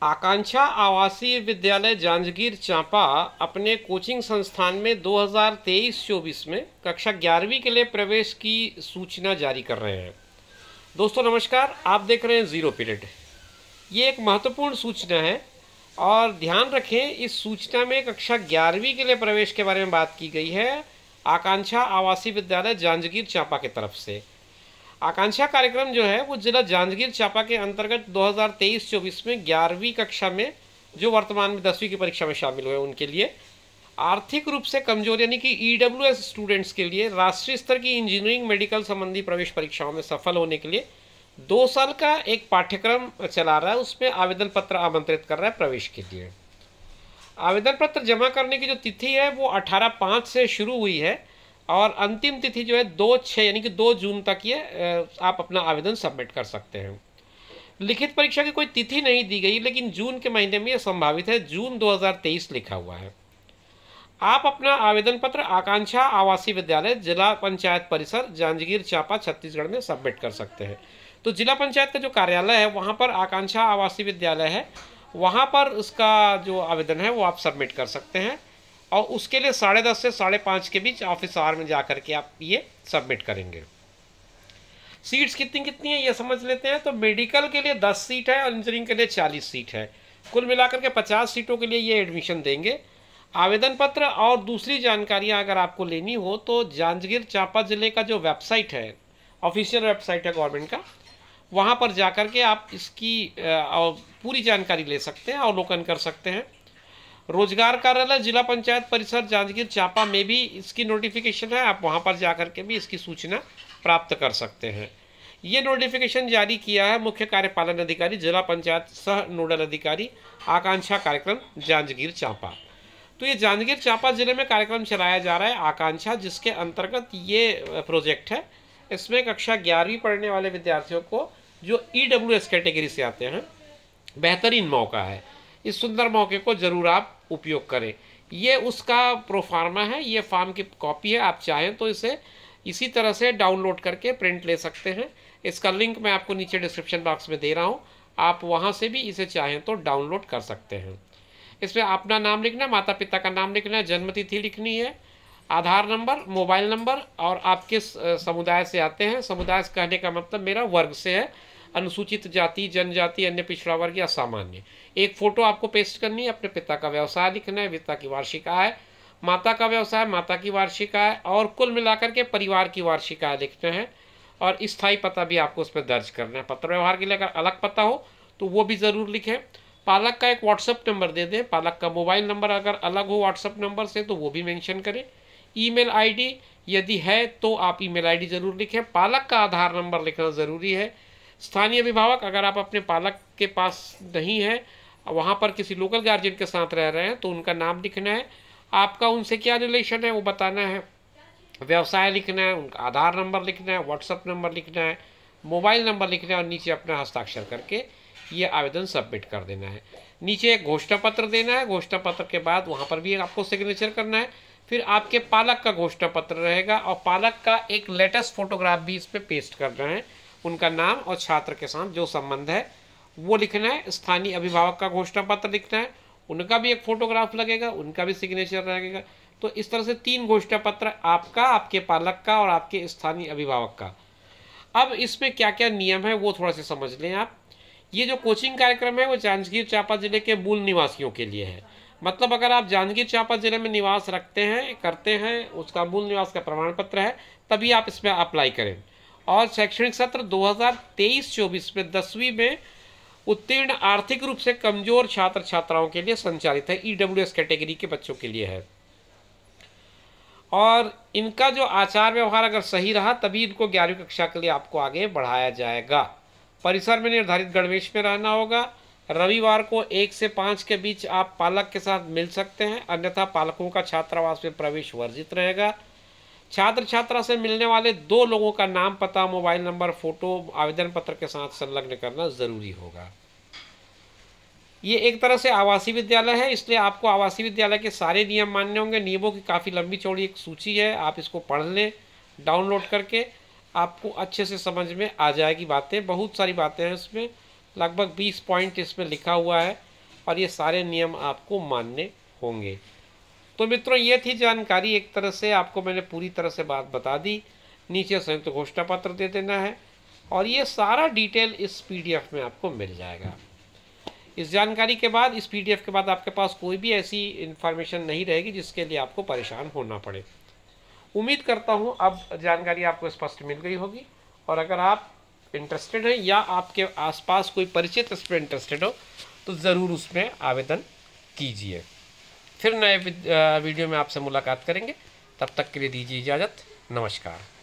आकांक्षा आवासीय विद्यालय जांजगीर चांपा अपने कोचिंग संस्थान में 2023-24 में कक्षा 11वीं के लिए प्रवेश की सूचना जारी कर रहे हैं। दोस्तों नमस्कार, आप देख रहे हैं ज़ीरो पीरियड। ये एक महत्वपूर्ण सूचना है और ध्यान रखें, इस सूचना में कक्षा 11वीं के लिए प्रवेश के बारे में बात की गई है आकांक्षा आवासीय विद्यालय जांजगीर चांपा की तरफ से। आकांक्षा कार्यक्रम जो है वो जिला जांजगीर चांपा के अंतर्गत 2023-24 में 11वीं कक्षा में जो वर्तमान में 10वीं की परीक्षा में शामिल हुए उनके लिए आर्थिक रूप से कमजोर यानी कि ईडब्ल्यूएस स्टूडेंट्स के लिए राष्ट्रीय स्तर की इंजीनियरिंग मेडिकल संबंधी प्रवेश परीक्षाओं में सफल होने के लिए 2 साल का एक पाठ्यक्रम चला रहा है। उसमें आवेदन पत्र आमंत्रित कर रहा है प्रवेश के लिए। आवेदन पत्र जमा करने की जो तिथि है वो 18/5 से शुरू हुई है और अंतिम तिथि जो है 2/6 यानी कि 2 जून तक ये आप अपना आवेदन सबमिट कर सकते हैं। लिखित परीक्षा की कोई तिथि नहीं दी गई, लेकिन जून के महीने में यह संभावित है। जून 2023 लिखा हुआ है। आप अपना आवेदन पत्र आकांक्षा आवासीय विद्यालय जिला पंचायत परिसर जांजगीर चांपा छत्तीसगढ़ में सबमिट कर सकते हैं। तो जिला पंचायत का जो कार्यालय है वहाँ पर आकांक्षा आवासीय विद्यालय है, वहाँ पर उसका जो आवेदन है वो आप सबमिट कर सकते हैं और उसके लिए 10:30 से 5:30 के बीच ऑफिस आवर में जाकर के आप ये सबमिट करेंगे। सीट्स कितनी कितनी है ये समझ लेते हैं। तो मेडिकल के लिए 10 सीट है और इंजीनियरिंग के लिए 40 सीट है। कुल मिलाकर के 50 सीटों के लिए ये एडमिशन देंगे। आवेदन पत्र और दूसरी जानकारियां अगर आपको लेनी हो तो जांजगीर चांपा जिले का जो वेबसाइट है, ऑफिशियल वेबसाइट है गवर्नमेंट का, वहाँ पर जाकर के आप इसकी पूरी जानकारी ले सकते हैं, अवलोकन कर सकते हैं। रोजगार कार्यालय जिला पंचायत परिसर जांजगीर चांपा में भी इसकी नोटिफिकेशन है, आप वहां पर जाकर के भी इसकी सूचना प्राप्त कर सकते हैं। ये नोटिफिकेशन जारी किया है मुख्य कार्यपालन अधिकारी जिला पंचायत सह नोडल अधिकारी आकांक्षा कार्यक्रम जांजगीर चांपा। तो ये जांजगीर चांपा जिले में कार्यक्रम चलाया जा रहा है आकांक्षा, जिसके अंतर्गत ये प्रोजेक्ट है। इसमें कक्षा 11वीं पढ़ने वाले विद्यार्थियों को जो ईडब्ल्यूएस कैटेगरी से आते हैं, बेहतरीन मौका है। इस सुंदर मौके को जरूर आप उपयोग करें। ये उसका प्रोफार्मा है, ये फॉर्म की कॉपी है। आप चाहें तो इसे इसी तरह से डाउनलोड करके प्रिंट ले सकते हैं। इसका लिंक मैं आपको नीचे डिस्क्रिप्शन बॉक्स में दे रहा हूँ, आप वहाँ से भी इसे चाहें तो डाउनलोड कर सकते हैं। इसमें अपना नाम लिखना, माता पिता का नाम लिखना है, जन्म तिथि लिखनी है, आधार नंबर, मोबाइल नंबर और आप किस समुदाय से आते हैं। समुदाय से कहने का मतलब मेरा वर्ग से है, अनुसूचित जाति, जनजाति, अन्य पिछड़ा वर्ग या सामान्य। एक फ़ोटो आपको पेस्ट करनी है। अपने पिता का व्यवसाय लिखना है, पिता की वार्षिक आय, माता का व्यवसाय, माता की वार्षिक आय और कुल मिलाकर के परिवार की वार्षिक आय लिखना है। और स्थायी पता भी आपको उसमें दर्ज करना है। पत्र व्यवहार के लिए अगर अलग पता हो तो वो भी ज़रूर लिखें। पालक का एक व्हाट्सअप नंबर दे दें। पालक का मोबाइल नंबर अगर अलग हो व्हाट्सअप नंबर से तो वो भी मेंशन करें। ईमेल आईडी यदि है तो आप ईमेल आईडी ज़रूर लिखें। पालक का आधार नंबर लिखना ज़रूरी है। स्थानीय अभिभावक अगर आप अपने पालक के पास नहीं है, वहाँ पर किसी लोकल गार्जियन के साथ रह रहे हैं तो उनका नाम लिखना है, आपका उनसे क्या रिलेशन है वो बताना है, व्यवसाय लिखना है, उनका आधार नंबर लिखना है, व्हाट्सअप नंबर लिखना है, मोबाइल नंबर लिखना है और नीचे अपना हस्ताक्षर करके ये आवेदन सबमिट कर देना है। नीचे एक घोषणा पत्र देना है। घोषणा पत्र के बाद वहाँ पर भी आपको सिग्नेचर करना है। फिर आपके पालक का घोषणा पत्र रहेगा और पालक का एक लेटेस्ट फोटोग्राफ भी इस पर पेस्ट करना है। उनका नाम और छात्र के साथ जो संबंध है वो लिखना है। स्थानीय अभिभावक का घोषणा पत्र लिखना है, उनका भी एक फोटोग्राफ लगेगा, उनका भी सिग्नेचर लगेगा। तो इस तरह से 3 घोषणा पत्र, आपका, आपके पालक का और आपके स्थानीय अभिभावक का। अब इसमें क्या क्या नियम है वो थोड़ा सा समझ लें आप। ये जो कोचिंग कार्यक्रम है वो जांजगीर चांपा जिले के मूल निवासियों के लिए है। मतलब अगर आप जांजगीर चांपा जिले में निवास रखते हैं, करते हैं, उसका मूल निवास का प्रमाण पत्र है, तभी आप इसमें अप्लाई करें। और शैक्षणिक सत्र 2023-24 में 10वीं में उत्तीर्ण आर्थिक रूप से कमजोर छात्र छात्राओं के लिए संचालित है। ईडब्ल्यूएस कैटेगरी के बच्चों के लिए है और इनका जो आचार व्यवहार अगर सही रहा तभी इनको 11वीं कक्षा के लिए आपको आगे बढ़ाया जाएगा। परिसर में निर्धारित गणवेश में रहना होगा। रविवार को 1 से 5 के बीच आप पालक के साथ मिल सकते हैं, अन्यथा पालकों का छात्रावास में प्रवेश वर्जित रहेगा। छात्र छात्रा से मिलने वाले 2 लोगों का नाम, पता, मोबाइल नंबर, फोटो आवेदन पत्र के साथ संलग्न करना जरूरी होगा। ये एक तरह से आवासीय विद्यालय है, इसलिए आपको आवासीय विद्यालय के सारे नियम मानने होंगे। नियमों की काफ़ी लंबी चौड़ी एक सूची है, आप इसको पढ़ लें डाउनलोड करके, आपको अच्छे से समझ में आ जाएगी बातें। बहुत सारी बातें हैं इसमें, लगभग 20 पॉइंट इसमें लिखा हुआ है। और ये सारे नियम आपको मानने होंगे। तो मित्रों, ये थी जानकारी, एक तरह से आपको मैंने पूरी तरह से बात बता दी। नीचे संयुक्त घोषणा पत्र दे देना है और ये सारा डिटेल इस PDF में आपको मिल जाएगा। इस जानकारी के बाद, इस PDF के बाद आपके पास कोई भी ऐसी इन्फॉर्मेशन नहीं रहेगी जिसके लिए आपको परेशान होना पड़े। उम्मीद करता हूँ अब जानकारी आपको स्पष्ट मिल गई होगी, और अगर आप इंटरेस्टेड हैं या आपके आसपास कोई परिचित इस पर इंटरेस्टेड हो तो ज़रूर उसमें आवेदन कीजिए। फिर नए वीडियो में आपसे मुलाकात करेंगे, तब तक के लिए दीजिए इजाज़त। नमस्कार।